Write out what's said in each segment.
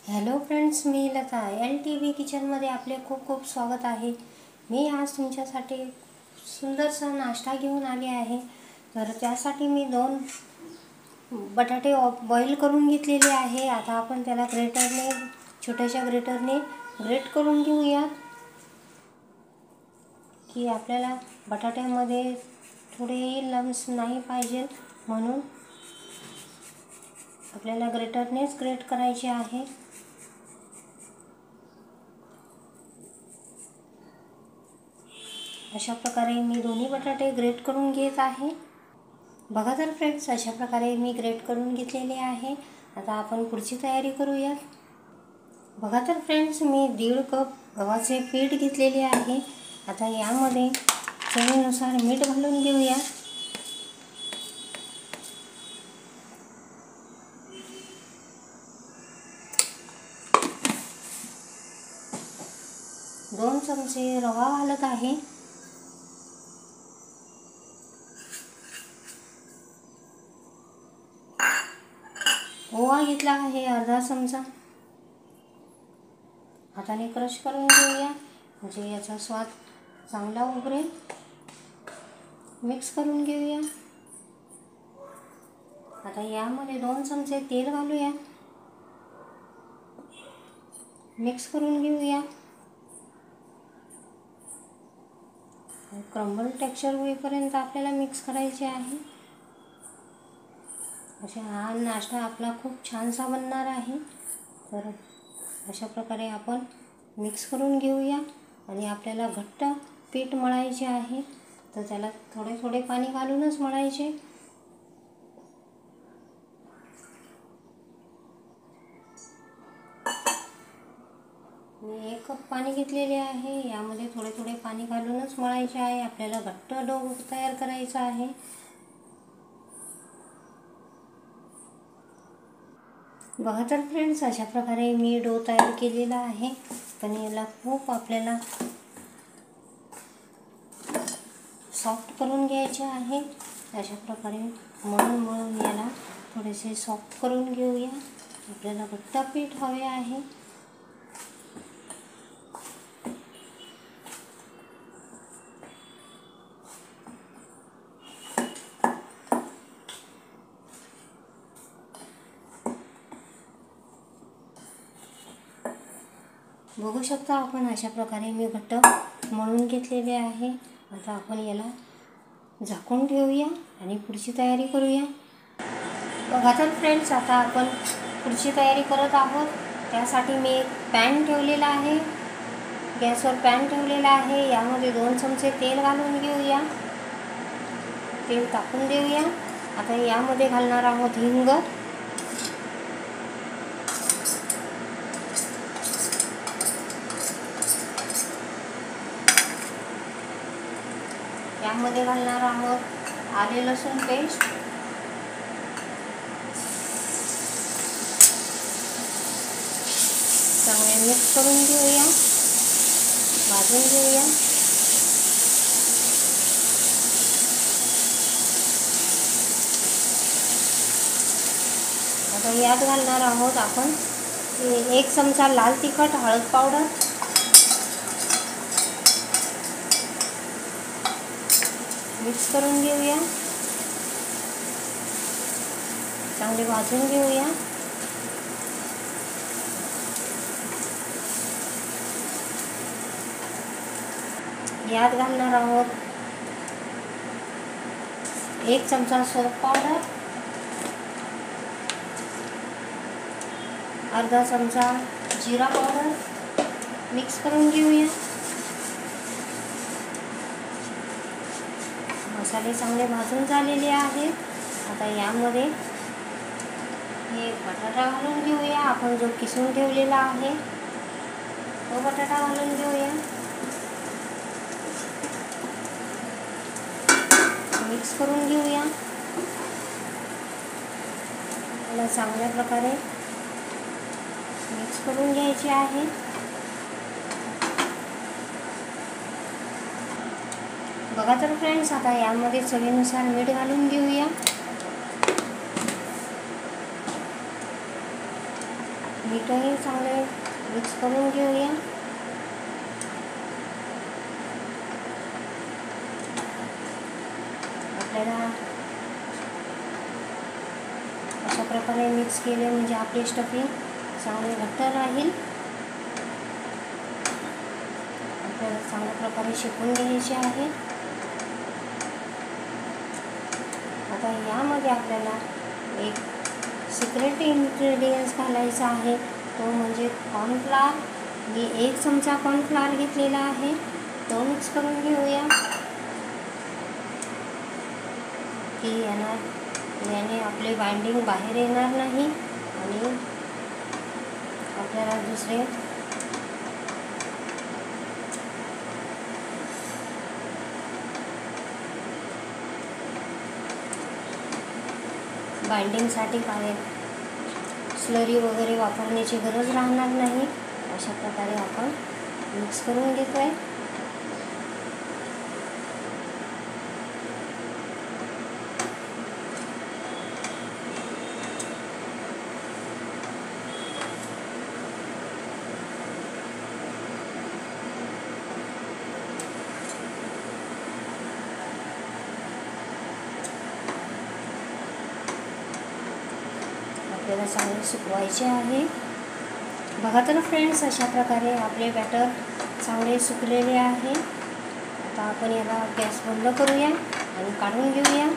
Hello friends, मी Lata LTV किचनमध्ये आपले खूप खूप स्वागत आहे। मी आज तुमच्यासाठी सुंदरसा नाश्ता घेऊन आले आहे। तर त्यासाठी मी 2 बटाटे बॉईल करून घेतलेले आहे। आता आपण त्याला ग्रेटरने छोट्याशा ग्रेटरने ग्रेट करून घेऊया की आपल्याला बटाट्यामध्ये थोडे लम्स नाही पाहिजे, म्हणून आपल्याला ग्रेटरनेच ग्रेट करायचे आहे। अशा प्रकारे मी दोन्ही बटाटे ग्रेट करून घेत आहे। बघा तर फ्रेंड्स, अशा प्रकारे मी ग्रेट करून घेतलेले आहे। आता आपण पुढची तयारी करूया। बघा तर फ्रेंड्स, मी 1.5 कप गव्हाचे पीठ घेतलेले आहे। आता यामध्ये चवीनुसार मीठ घालून घेऊया। दोन चमचे रवा घालत आहे। ओवा घेतला आहे अर्धा चमचा। हाताने क्रश करून घेऊया, म्हणजे याचा स्वाद चांगला उतरेल। मिक्स करून घेऊया। आता यामध्ये 2 चमचे तेल घालूया। मिक्स करून घेऊया। क्रम्बल टेक्स्चर होईपर्यंत आपल्याला मिक्स करायचे आहे। अशा हा नाश्ता आपला खूप छानसा बनणार आहे। तर अशा प्रकारे आपण मिक्स करून घेऊया आणि आपल्याला घट्ट पीठ मळायचे आहे। तर त्याला थोडे थोडे पाणी घालूनच मळायचे। मी 1 कप पाणी घेतलेले आहे। यामध्ये थोडे थोडे पाणी घालूनच मळायचे आहे। आपल्याला घट्ट डो तयार करायचा आहे। बघा तर फ्रेंड्स, अशा प्रकारे मी डो तयार केलेला आहे। पण याला खूप आपल्याला सॉफ्ट करून घ्यायचे आहे। अशा प्रकारे मळून याला थोडेसे सॉफ्ट करून घेऊया। आपल्याला घट्ट पीठ हवे आहे। बघू शकता आपण, अशा प्रकारे मी घट्ट मळून घेतलेले आहे। आता आपण याला झाकून ठेवूया आणि पुढची तयारी करूया। बघा तर फ्रेंड्स, आता आपण पुढची तयारी करत आहोत। त्यासाठी मी एक पॅन ठेवलेला आहे। गॅसवर पॅन ठेवलेला आहे। यामध्ये 2 चमचे तेल घालून घेऊया। तेल टाकून देऊया। आता यामध्ये घालणार आहोत हिंग। यामध्ये घालणार आहोत आले लसूण पेस्ट। चांगले मिक्स करून घेऊया, भाजून घेऊया। आता यात घालणार आहोत आपण 1 चमचा लाल तिखट, हळद पावडर, मिक्स करून घेऊया। चांगले भाजून घेऊया। यात घालणार आहोत 1 चमचा सोप पावडर, अर्धा चमचा जिरा पावडर, मिक्स करून घेऊया। मसाले चांगले भाजून झालेले आहेत। आता यामध्ये हे बटाटा घालून घेऊया। आपण जो किसून ठेवलेला आहे तो बटाटा घालून घेऊया। मिक्स करून घेऊया। याला चांगल्या प्रकारे मिक्स करून घ्यायचे आहे। बघा तर फ्रेंड्स, आता यामध्ये चवीनुसार मीठ घालून घेऊया। मीठही चांगले मिक्स करून घेऊया. आपल्याला अशा प्रकारे मिक्स केले म्हणजे आपली स्टफिंग चांगले घट्ट राहील. आपल्याला चांगल्या प्रकारे शेकून घ्यायचे आहे. आता यामध्ये आपल्याला एक सिक्रेट इन्ग्रेडियंट्स घालायचा आहे, तो म्हणजे कॉर्नफ्लॉवर. मी 1 चमचा कॉर्नफ्लॉवर घेतलेला आहे, तो मिक्स करून घेऊया. की याने आपले बाइंडिंग बाहेर येणार नाही आणि आपल्याला दुसरे बाइंडिंगसाठी काय स्लरी वगैरे वापरण्याची गरज राहणार नाही. अशा प्रकारे आपण मिक्स करून घेतोय. आपल्याला चांगले सुकवायचे आहे. बघा तर फ्रेंड्स, अशा प्रकारे आपले बॅटर चांगले सुकलेले आहे. आता आपण याला गॅस बंद करूया आणि काढून घेऊया.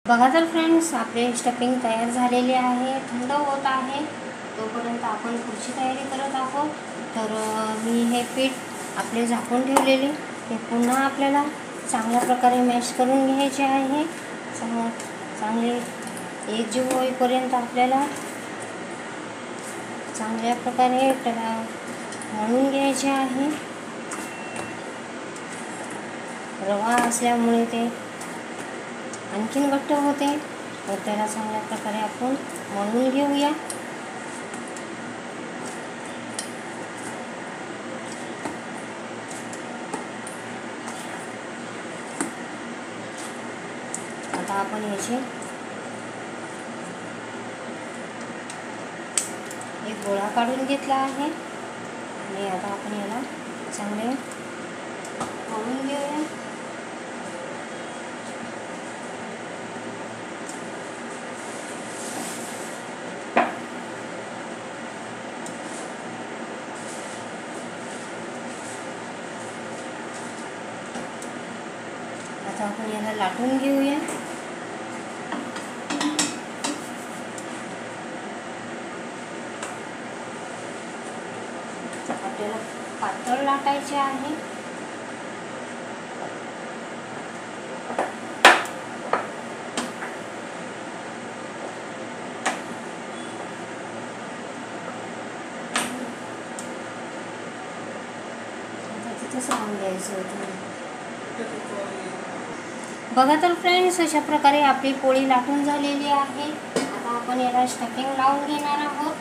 बघा तर फ्रेंड्स, आपले स्टफिंग तयार झालेले आहे. थंड होत आहे, तोपर्यंत आपण पुढची तयारी करत आहोत. तर मी हे पीठ आपले झाकून ठेवलेले ते पुन्हा आपल्याला चांगल्या प्रकारे मॅश करून घ्यायचे आहे. चांगले एकजीव होईपर्यंत आपल्याला चांगल्या प्रकारे त्याला मळून घ्यायचे आहे. रवा असल्यामुळे ते आणखीन घट्ट होते, तर त्याला चांगल्या प्रकारे आपण मळून घेऊया. आता आपण याचे एक गोळा काढून घेतला आहे आणि आता आपण याला चांगले मळून घेऊया. आता आपण याला लाटून घेऊया. आपल्याला पातळ लाटायचे आहे. तिथंच राहून द्यायचं होतं. बघा तर फ्रेंड्स, अशा प्रकारे आपली पोळी लाटून झालेली आहे. आता आपण याला स्टफिंग लावून घेणार आहोत.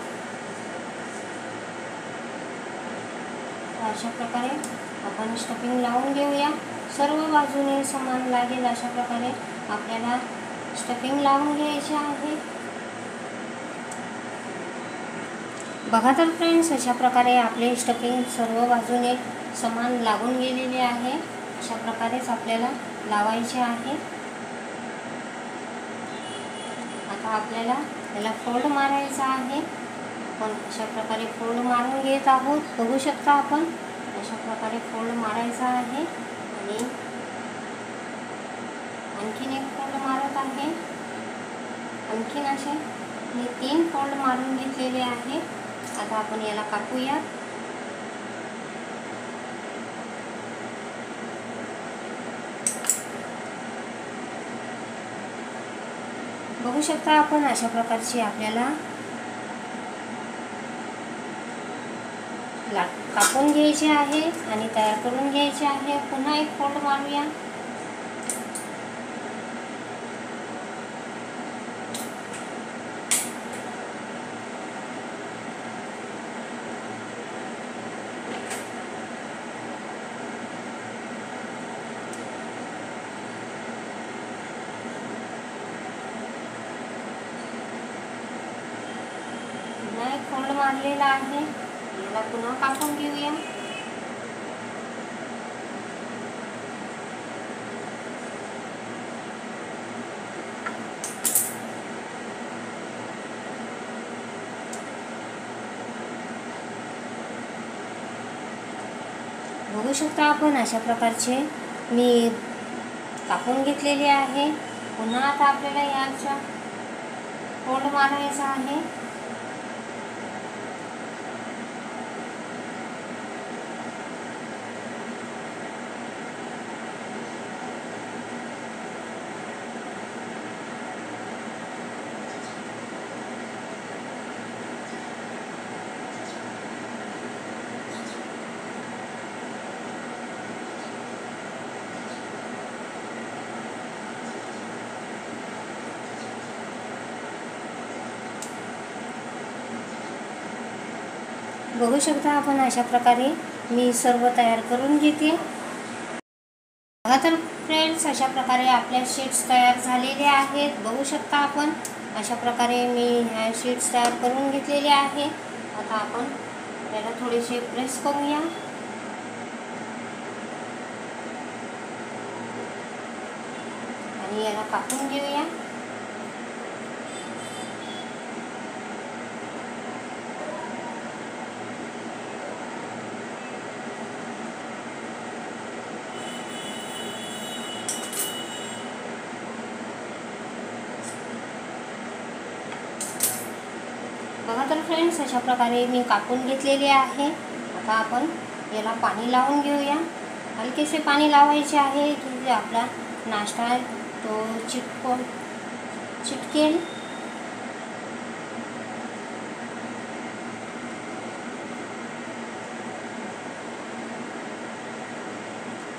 अशा प्रकारे आपण स्टफिंग लावून घेऊया. सर्व बाजूने समान लागेल अशा प्रकारे आपल्याला स्टफिंग लावून घ्यायचे आहे. बघा तर फ्रेंड्स, अशा प्रकारे आपले स्टफिंग सर्व बाजूने समान लागून गेलेले आहे. अशा प्रकारेच आपल्याला लावायचे आहे. आता आपल्याला याला फोल्ड मारायचा आहे. आपण अशा प्रकारे फोल्ड मारून घेत आहोत. बघू शकता आपण अशा प्रकारे फोल्ड मारायचा आहे आणि आणखीन एक फोल्ड मारत आहे. आणखीन असे मी 3 फोल्ड मारून घेतलेले आहे. आता आपण याला कापूया. बघू शकता आपण अशा प्रकारची आपल्याला कापून घ्यायचे आहे आणि तयार करून घ्यायचे आहे. पुन्हा एक फोल्ड मारूया. पुन्हा एक फोल्ड मारलेला आहे. याला पुन्हा कापून घेऊया. बघू शकता आपण अशा प्रकारचे मी कापून घेतलेले आहे. पुन्हा आता आपल्याला याचा फोल्ड मारायचा आहे. बघू शकता आपण अशा प्रकारे मी सर्व तयार करून घेते. बघा तर फ्रेंड्स, अशा प्रकारे आपल्या शीट्स तयार झालेले आहेत. बघू शकता आपण अशा प्रकारे मी ह्या शीट्स तयार करून घेतलेले आहे. आता आपण याला थोडेसे प्रेस करूया. आणि याला कापून घेऊया. बघा तर फ्रेंड्स, अशा प्रकारे मी कापून घेतलेले आहे. आता आपण याला पाणी लावून घेऊया. हलकेसे पाणी लावायचे आहे की जे आपला नाश्ता आहे तो चिटकेल.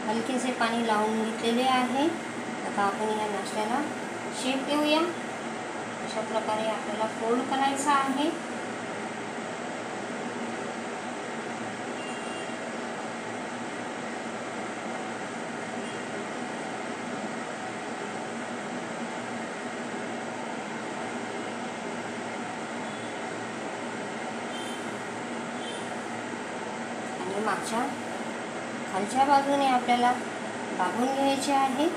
हलकेसे पाणी लावून घेतलेले आहे. आता आपण या नाश्त्याला शेप देऊया. अशा प्रकारे आपल्याला फोल्ड करायचा आहे. आणि मागच्या खालच्या बाजूने आपल्याला दाबून घ्यायचे आहे.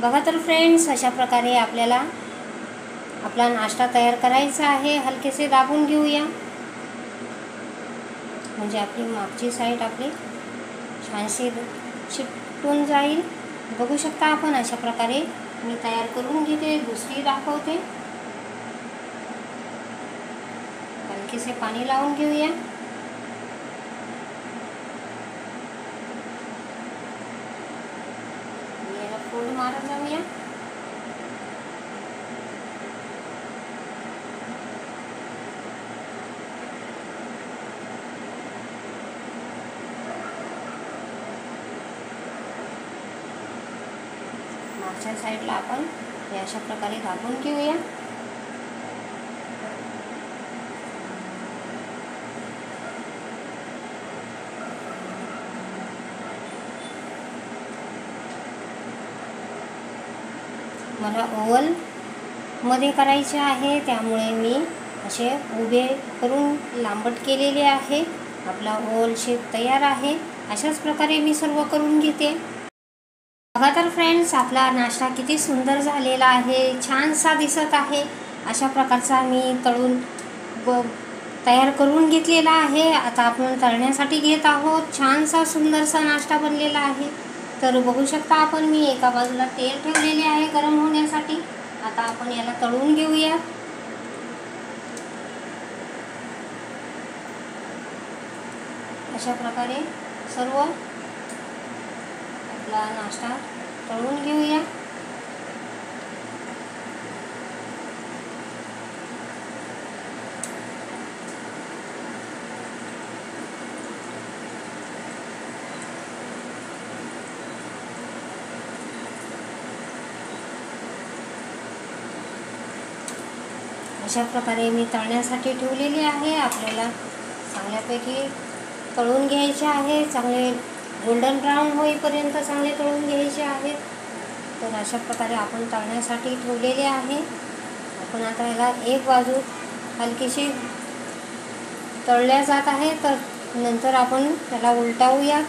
बघा तर फ्रेंड्स, अशा प्रकारे आपल्याला आपला नाश्ता तयार करायचा आहे. हलकेसे दाबून घेऊया, म्हणजे आपली मागची साईड आपली छानशी चिकटून जाईल. बघू शकता आपण अशा प्रकारे मी तयार करून घेते. दुसरी दाखवते. हलकेसे पाणी लावून घेऊया. याला फोल्ड मारत जाऊया. मागच्या साईडला आपण हे अशा प्रकारे दाबून घेऊया. मला ओव्हल मध्ये करायचे आहे, त्यामुळे मी असे उभे करून लांबट केलेले आहे. आपला ओव्हल शेप तयार आहे. अशाच प्रकारे मी सर्व करून घेते. बघा तर फ्रेंड्स, आपला नाश्ता किती सुंदर झालेला आहे, छानसा दिसत आहे. अशा प्रकारचा मी तळून तयार करून घेतलेला आहे. आता आपण तळण्यासाठी घेत आहोत. छानसा सुंदरसा नाश्ता बनलेला आहे. तर बघू शकता आपण, मी एका बाजूला तेल ठेवलेले आहे गरम होण्यासाठी. आता आपण याला तळून घेऊया. अशा प्रकारे सर्व आपला नाश्ता तळून घेऊया. अशा प्रकारे मी तळण्यासाठी ठेवलेली आहे. आपल्याला चांगल्यापैकी तळून घ्यायचे आहे. चांगले गोल्डन ब्राऊन होईपर्यंत चांगले तळून घ्यायचे आहेत. तर अशा प्रकारे आपण तळण्यासाठी ठेवलेले आहे. आपण आता याला एक बाजू हलकीशी तळल्या जात आहे, तर नंतर आपण त्याला उलटावूया.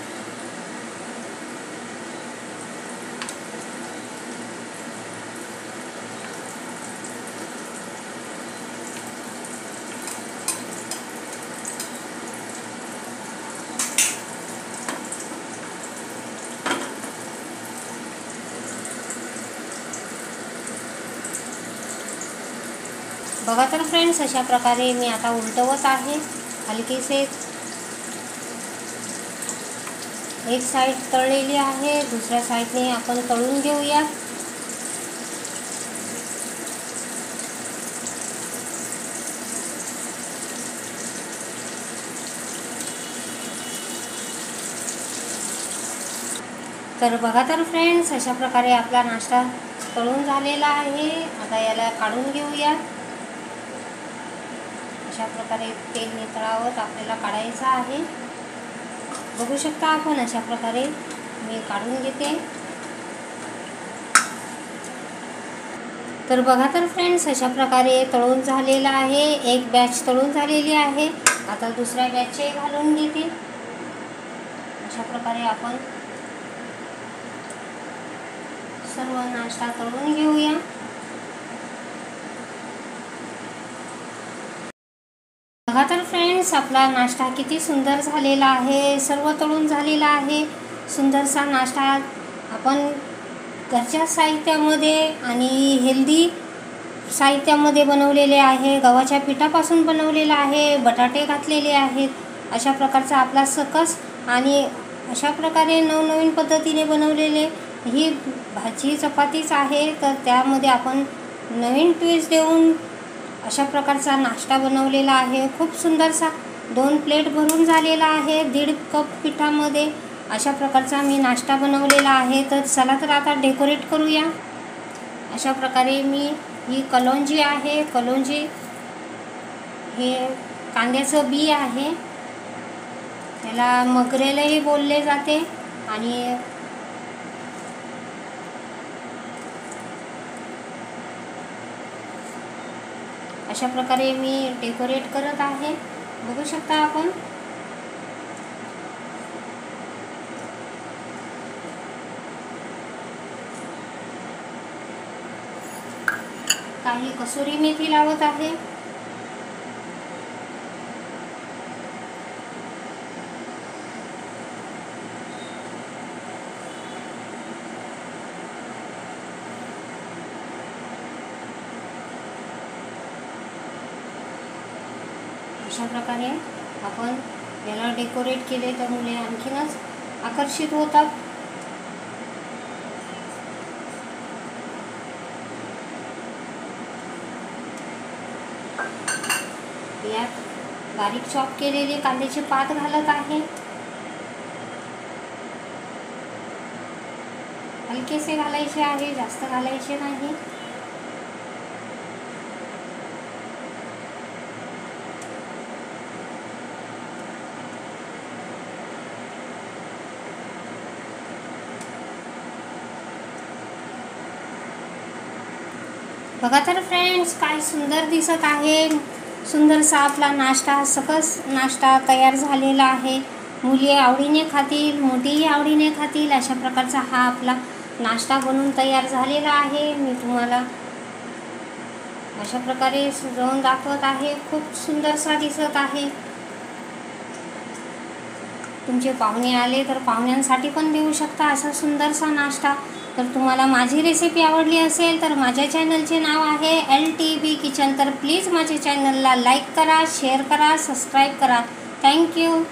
बघा तर फ्रेंड्स, अशा प्रकारे मी आता उलटवत आहे. हलकीसे एक साईड तळलेली आहे, दुसऱ्या साईडने आपण तळून घेऊया. तर बघा तर फ्रेंड्स, अशा प्रकारे आपला नाश्ता तळून झालेला आहे. आता याला काढून घेऊया. अशा प्रकारे तेल नितळावत आपल्याला काढायचं आहे. बघू शकता आपण, अशा प्रकारे मी काढून घेते. तर बघा तर फ्रेंड्स, अशा प्रकारे तळून झालेला आहे. एक बॅच तळून झालेली आहे. आता दुसऱ्या बॅचचे घालून घेते. अशा प्रकारे आपण सर्व नाश्ता तळून घेऊया. बघा तर फ्रेंड्स, आपला नाश्ता किती सुंदर झालेला आहे. सर्व तळून झालेला आहे. सुंदरसा नाश्ता आपण घरच्या साहित्यामध्ये आणि हेल्दी साहित्यामध्ये बनवलेले आहे. गव्हाच्या पिठापासून बनवलेला आहे. बटाटे घातलेले आहेत. अशा प्रकारचा आपला सकस आणि अशा प्रकारे नवनवीन पद्धतीने बनवलेले ही भाजी चपातीच आहे. तर त्यामध्ये आपण नवीन ट्विस्ट देऊन अशा प्रकारचा नाश्ता बनवलेला आहे. खूप सुंदरसा 2 प्लेट भरून झालेला आहे. 1.5 कप पिठामध्ये अशा प्रकारचा मी नाश्ता बनवलेला आहे. तर चला तर आता डेकोरेट करूया. अशा प्रकारे मी ही कलोंजी आहे. कलोंजी हे कांद्याचं बी आहे. त्याला मगरेलही बोलले जाते. आणि अशा प्रकारे मी डेकोरेट करत आहे, बघू शकता आपण. काही कसुरी मेथी लावत आहे. अशा प्रकारे आपण याला डेकोरेट केले तर मुले आणखीनच आकर्षित होतात. यात बारीक चॉप केलेले कांद्याचे पात घालत आहे. हलकेसे घालायचे आहे, जास्त घालायचे नाही. बघा तर फ्रेंड्स, काय सुंदर दिसत आहे. सुंदरसा आपला नाश्ता, सकस नाश्ता तयार झालेला आहे. मुली आवडीने खातील, मोठीही आवडीने खातील, अशा प्रकारचा हा आपला नाश्ता बनवून तयार झालेला आहे. मी तुम्हाला अशा प्रकारे सजवून दाखवत आहे. खूप सुंदरसा दिसत आहे. तुमचे पाहुणे आले तर पाहुण्यांसाठी पण देऊ शकता असा सुंदरसा नाश्ता. तर तुम्हाला माझी रेसिपी आवडली असेल तर माझ्या चॅनलचे नाव आहे LTB किचन. तर प्लीज माझ्या चॅनलला लाईक करा, शेअर करा, सबस्क्राईब करा. थँक्यू.